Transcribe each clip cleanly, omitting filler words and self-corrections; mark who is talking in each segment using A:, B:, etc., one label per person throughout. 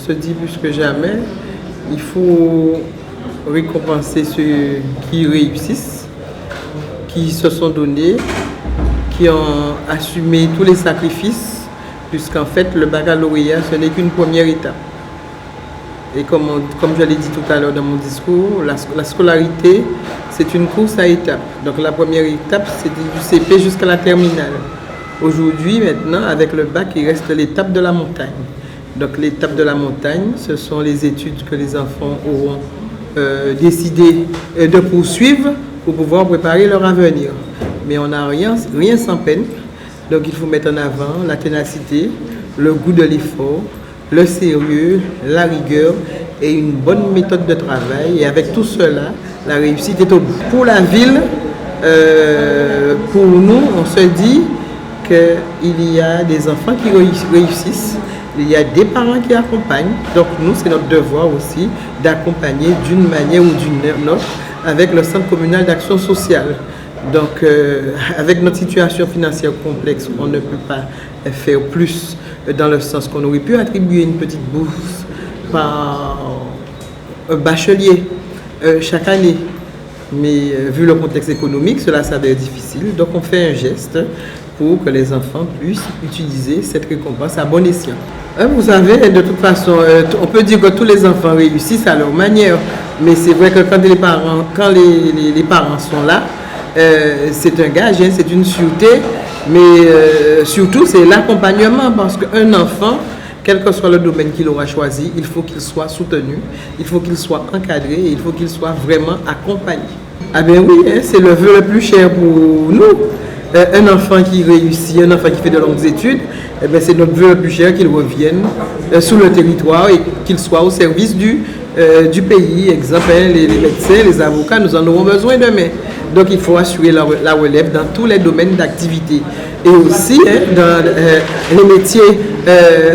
A: se dit plus que jamais, il faut récompenser ceux qui réussissent, qui se sont donnés, qui ont assumé tous les sacrifices, puisqu'en fait, le baccalauréat, ce n'est qu'une première étape. Et comme je l'ai dit tout à l'heure dans mon discours, la scolarité, c'est une course à étapes. Donc la première étape, c'est du CP jusqu'à la terminale. Aujourd'hui, maintenant, avec le bac, il reste l'étape de la montagne. Donc l'étape de la montagne, ce sont les études que les enfants auront décidé de poursuivre pour pouvoir préparer leur avenir. Mais on n'a rien sans peine. Donc il faut mettre en avant la ténacité, le goût de l'effort, le sérieux, la rigueur et une bonne méthode de travail. Et avec tout cela, la réussite est au bout. Pour la ville, pour nous, on se dit qu'il y a des enfants qui réussissent, il y a des parents qui accompagnent. Donc nous, c'est notre devoir aussi d'accompagner d'une manière ou d'une autre avec le Centre communal d'action sociale. Donc avec notre situation financière complexe, on ne peut pas faire plus dans le sens qu'on aurait pu attribuer une petite bourse par un bachelier chaque année. Mais vu le contexte économique, cela s'avère difficile. Donc on fait un geste pour que les enfants puissent utiliser cette récompense à bon escient. Vous savez, de toute façon, on peut dire que tous les enfants réussissent à leur manière. Mais c'est vrai que quand les parents sont là, c'est un gage, hein, c'est une sûreté. Mais surtout, c'est l'accompagnement. Parce qu'un enfant, quel que soit le domaine qu'il aura choisi, il faut qu'il soit soutenu, il faut qu'il soit encadré, et il faut qu'il soit vraiment accompagné. Ah ben oui, hein, c'est le vœu le plus cher pour nous. Un enfant qui réussit, un enfant qui fait de longues études, eh ben c'est notre vœu le plus cher qu'il revienne sur le territoire et qu'il soit au service du pays. Exemple, hein, les médecins, les avocats, nous en aurons besoin demain. Donc il faut assurer la relève dans tous les domaines d'activité. Et aussi hein, dans les métiers,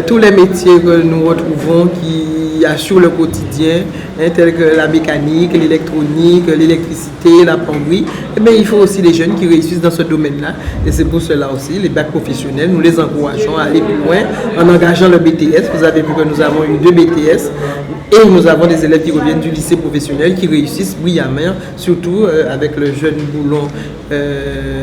A: tous les métiers que nous retrouvons qui assurent le quotidien, hein, tels que la mécanique, l'électronique, l'électricité, la plomberie, eh bien, il faut aussi des jeunes qui réussissent dans ce domaine-là. Et c'est pour cela aussi, les bacs professionnels, nous les encourageons à aller plus loin en engageant le BTS. Vous avez vu que nous avons eu 2 BTS. Et nous avons des élèves qui reviennent du lycée professionnel qui réussissent brillamment, surtout avec le jeune boulon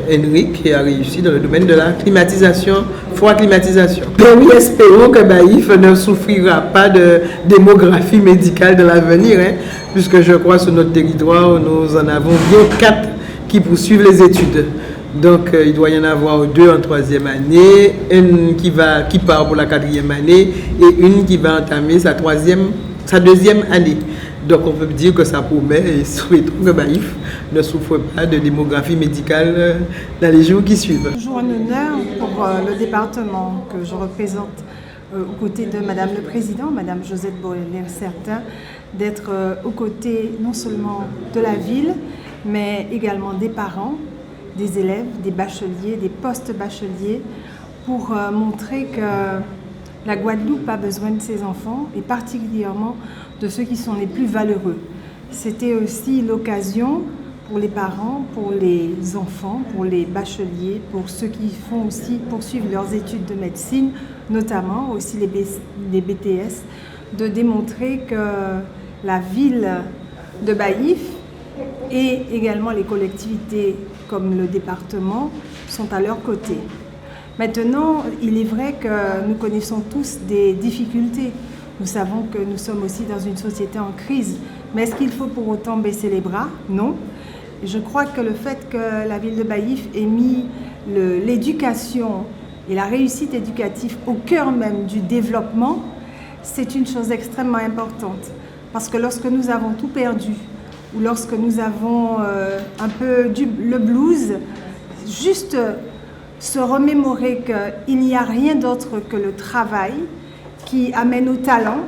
A: Henrik qui a réussi dans le domaine de la climatisation, froid climatisation. Et oui, espérons que Baïf ne souffrira pas de démographie médicale de l'avenir, hein, puisque je crois sur notre territoire, nous en avons bien 4 qui poursuivent les études. Donc il doit y en avoir 2 en 3e année, une qui part pour la 4e année et une qui va entamer sa 2e année. Donc on peut dire que ça promet et souhaitons que Baïf ne souffre pas de démographie médicale dans les jours qui suivent.
B: Toujours un honneur pour le département que je représente aux côtés de Madame le Président, Madame Josette Bohler-Certain, d'être aux côtés non seulement de la ville, mais également des parents, des élèves, des bacheliers, des post-bacheliers, pour montrer que la Guadeloupe a besoin de ses enfants et particulièrement de ceux qui sont les plus valeureux. C'était aussi l'occasion pour les parents, pour les enfants, pour les bacheliers, pour ceux qui font aussi poursuivre leurs études de médecine, notamment aussi les BTS, de démontrer que la ville de Baïf et également les collectivités comme le département sont à leur côté. Maintenant, il est vrai que nous connaissons tous des difficultés. Nous savons que nous sommes aussi dans une société en crise. Mais est-ce qu'il faut pour autant baisser les bras? Non. Je crois que le fait que la ville de Baïf ait mis l'éducation et la réussite éducative au cœur même du développement, c'est une chose extrêmement importante. Parce que lorsque nous avons tout perdu, ou lorsque nous avons un peu le blues, juste se remémorer qu'il n'y a rien d'autre que le travail qui amène au talent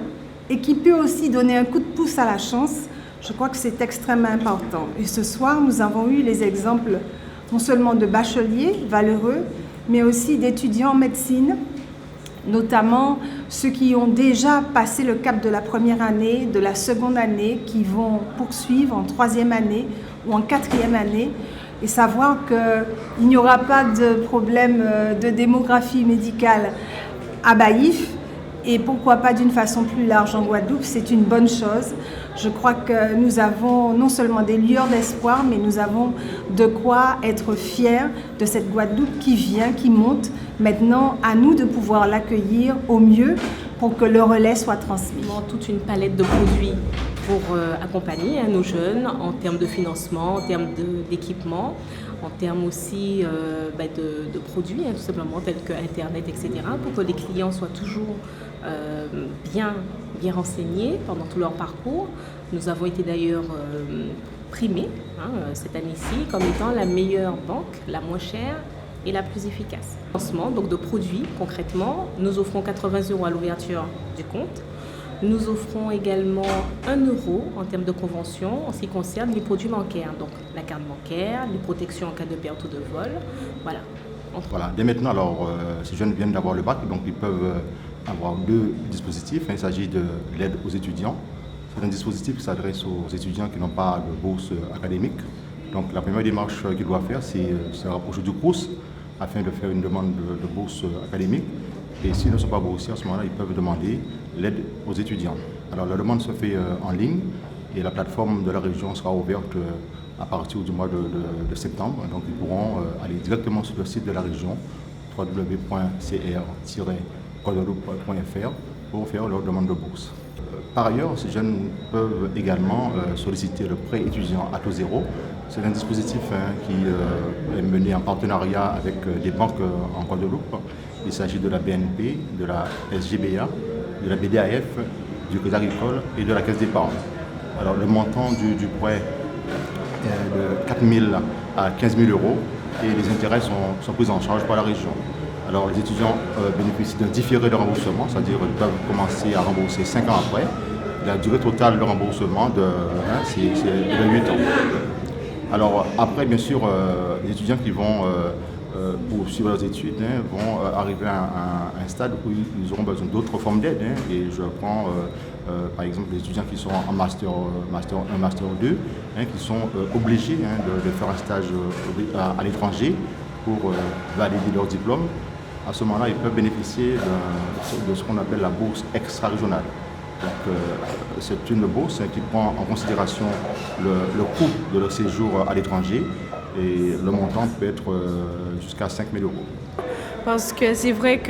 B: et qui peut aussi donner un coup de pouce à la chance, je crois que c'est extrêmement important. Et ce soir, nous avons eu les exemples non seulement de bacheliers valeureux, mais aussi d'étudiants en médecine, notamment ceux qui ont déjà passé le cap de la première année, de la seconde année, qui vont poursuivre en 3e année ou en 4e année, et savoir qu'il n'y aura pas de problème de démographie médicale à Baïf et pourquoi pas d'une façon plus large en Guadeloupe, c'est une bonne chose. Je crois que nous avons non seulement des lueurs d'espoir, mais nous avons de quoi être fiers de cette Guadeloupe qui vient, qui monte. Maintenant, à nous de pouvoir l'accueillir au mieux pour que le relais soit transmis.
C: Toute une palette de produits pour accompagner nos jeunes en termes de financement, en termes d'équipement, en termes aussi de produits, tout simplement, tels que Internet, etc., pour que les clients soient toujours bien renseignés pendant tout leur parcours. Nous avons été d'ailleurs primés cette année-ci comme étant la meilleure banque, la moins chère et la plus efficace. Lancement donc de produits, concrètement, nous offrons 80 € à l'ouverture du compte. Nous offrons également 1 € en termes de convention en ce qui concerne les produits bancaires, donc la carte bancaire, les protections en cas de perte ou de vol. Voilà.
D: Voilà. Dès maintenant, alors, ces jeunes viennent d'avoir le bac, donc ils peuvent avoir 2 dispositifs. Il s'agit de l'aide aux étudiants. C'est un dispositif qui s'adresse aux étudiants qui n'ont pas de bourse académique. Donc la première démarche qu'ils doivent faire, c'est se rapprocher du CROUS afin de faire une demande de bourse académique. Et s'ils ne sont pas boursiers, à ce moment-là, ils peuvent demander l'aide aux étudiants. Alors la demande se fait en ligne et la plateforme de la région sera ouverte à partir du mois de septembre. Donc ils pourront aller directement sur le site de la région www.cr-guadeloupe.fr pour faire leur demande de bourse. Par ailleurs, ces jeunes peuvent également solliciter le prêt étudiant à taux zéro. C'est un dispositif qui est mené en partenariat avec des banques en Guadeloupe. Il s'agit de la BNP, de la SGBA, de la BDAF, du Crédit Agricole et de la Caisse d'épargne. Alors le montant du prêt est de 4 000 à 15 000 € et les intérêts sont pris en charge par la région. Alors les étudiants bénéficient d'un différé de remboursement, c'est-à-dire qu'ils peuvent commencer à rembourser 5 ans après. La durée totale de remboursement c'est de 8 ans. Alors après, bien sûr, les étudiants qui vont poursuivre leurs études vont arriver à un stade où ils auront besoin d'autres formes d'aide. Et je prends par exemple les étudiants qui sont en master 1, master 2, qui sont obligés de faire un stage à l'étranger pour valider leur diplôme. À ce moment-là, ils peuvent bénéficier de ce qu'on appelle la bourse extra-régionale. Donc, c'est une bourse qui prend en considération le coût de leur séjour à l'étranger et le montant peut être jusqu'à 5 000 €.
E: Parce que c'est vrai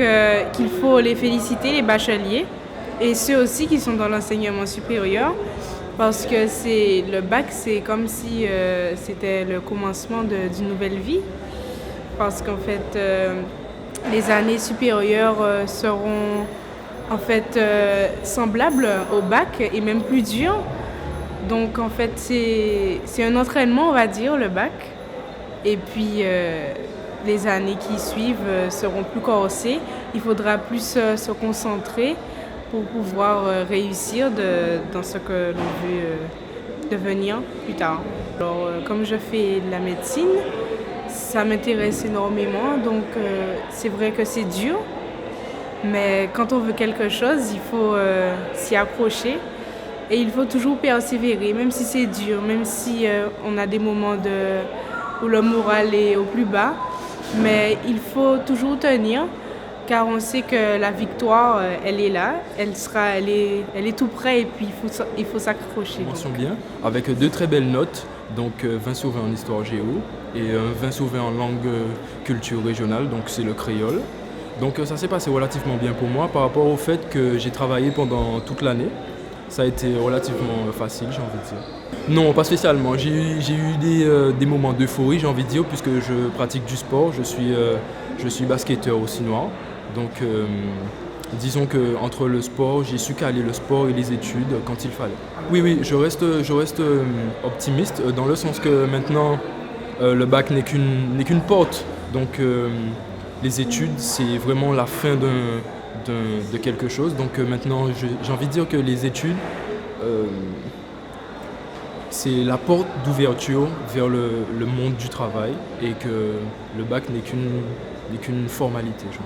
E: qu'il faut les féliciter, les bacheliers, et ceux aussi qui sont dans l'enseignement supérieur, parce que le bac, c'est comme si c'était le commencement d'une nouvelle vie. Parce qu'en fait, les années supérieures seront en fait semblables au bac et même plus dures. Donc en fait, c'est un entraînement, on va dire, le bac. Et puis les années qui suivent seront plus corsées. Il faudra plus se concentrer pour pouvoir réussir dans ce que l'on veut devenir plus tard. Alors, comme je fais de la médecine, ça m'intéresse énormément, donc c'est vrai que c'est dur, mais quand on veut quelque chose, il faut s'y accrocher et il faut toujours persévérer, même si c'est dur, même si on a des moments où le moral est au plus bas, mais il faut toujours tenir, car on sait que la victoire, elle est là, elle est tout près et puis il faut s'accrocher.
F: Mention bien, avec 2 très belles notes, donc 20 sur 20 en histoire géo et 20 sur 20 en langue culture régionale, donc c'est le créole. Donc ça s'est passé relativement bien pour moi par rapport au fait que j'ai travaillé pendant toute l'année. Ça a été relativement facile, j'ai envie de dire. Non, pas spécialement. J'ai eu des moments d'euphorie, j'ai envie de dire, puisque je pratique du sport. Je suis basketteur aussi noir. Donc disons qu'entre le sport, j'ai su caler le sport et les études quand il fallait. Oui, je reste optimiste dans le sens que maintenant le bac n'est qu'une porte. Donc les études, c'est vraiment la fin de quelque chose. Donc maintenant, j'ai envie de dire que les études, c'est la porte d'ouverture vers le monde du travail et que le bac n'est qu'une formalité. Genre.